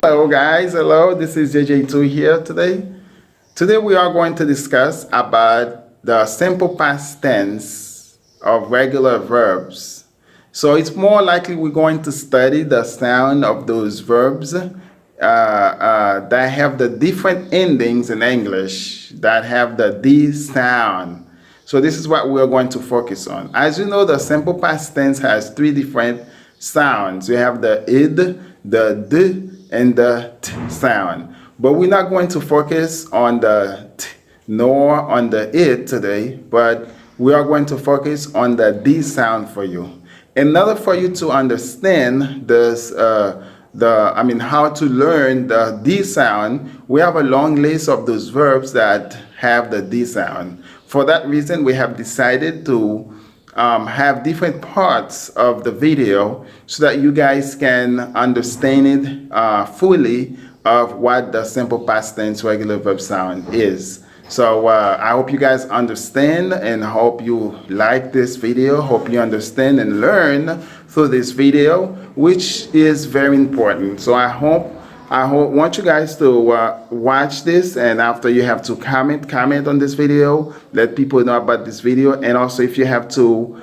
Hello guys, hello, this is JJ2 here today. Today we are going to discuss about the simple past tense of regular verbs. So it's more likely we're going to study the sound of those verbs that have the different endings in English, that have the D sound. So this is what we're going to focus on. As you know, the simple past tense has three different sounds. You have the id, the d, and the t sound. But we're not going to focus on the t nor on the it today, but we are going to focus on the D sound for you. In order for you to understand this, how to learn the D sound, we have a long list of those verbs that have the D sound. For that reason, we have decided to have different parts of the video so that you guys can understand it fully of what the simple past tense regular verb sound is. So I hope you guys understand and hope you like this video. Hope you understand and learn through this video, which is very important. So I want you guys to watch this, and after you have to comment on this video, let people know about this video, and also if you have to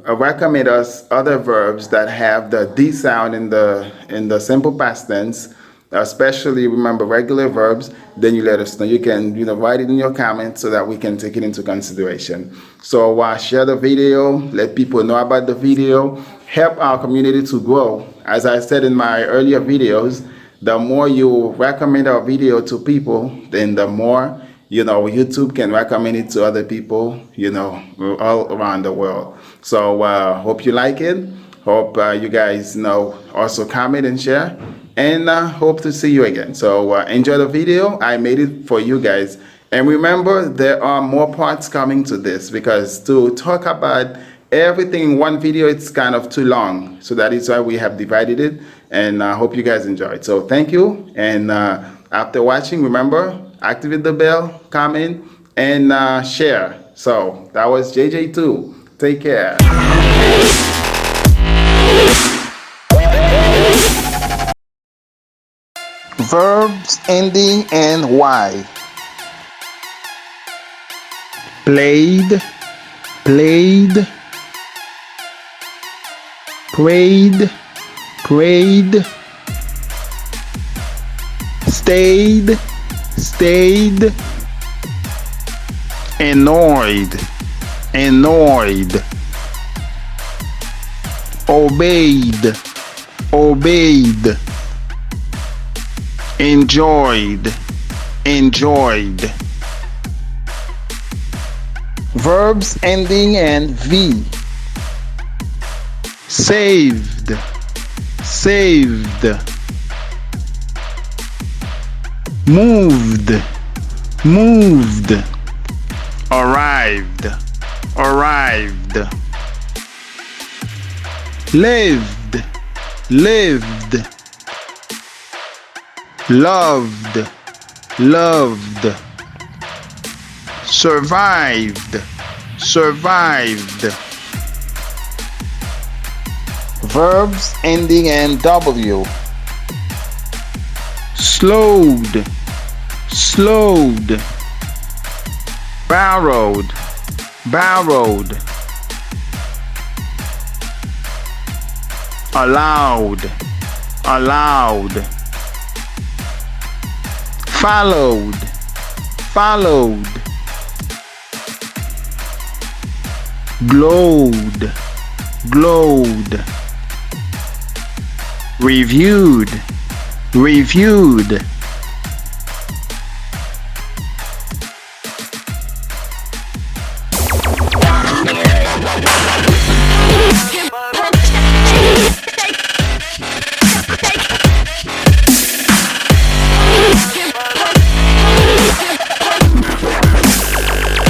recommend us other verbs that have the D sound in the simple past tense, especially remember regular verbs, then you let us know. You can write it in your comments so that we can take it into consideration. So share the video, let people know about the video, help our community to grow. As I said in my earlier videos, the more you recommend our video to people, then the more YouTube can recommend it to other people, all around the world. So hope you like it. Hope you guys also comment and share, and hope to see you again. So enjoy the video. I made it for you guys, and remember there are more parts coming to this, because to talk about everything in one video, it's kind of too long. So that is why we have divided it, and I hope you guys enjoyed. So thank you, and after watching, remember, activate the bell, comment, and share. So that was JJ2. Take care. Verbs ending in Y. Played, played, prayed, prayed, stayed, stayed, annoyed, annoyed, obeyed, obeyed, enjoyed, enjoyed. Verbs ending in V. Saved, saved, moved, moved, arrived, arrived, lived, lived, loved, loved, survived, survived. Verbs ending in W. Slowed, slowed, borrowed, borrowed, allowed, allowed, followed, followed, glowed, glowed, reviewed, reviewed,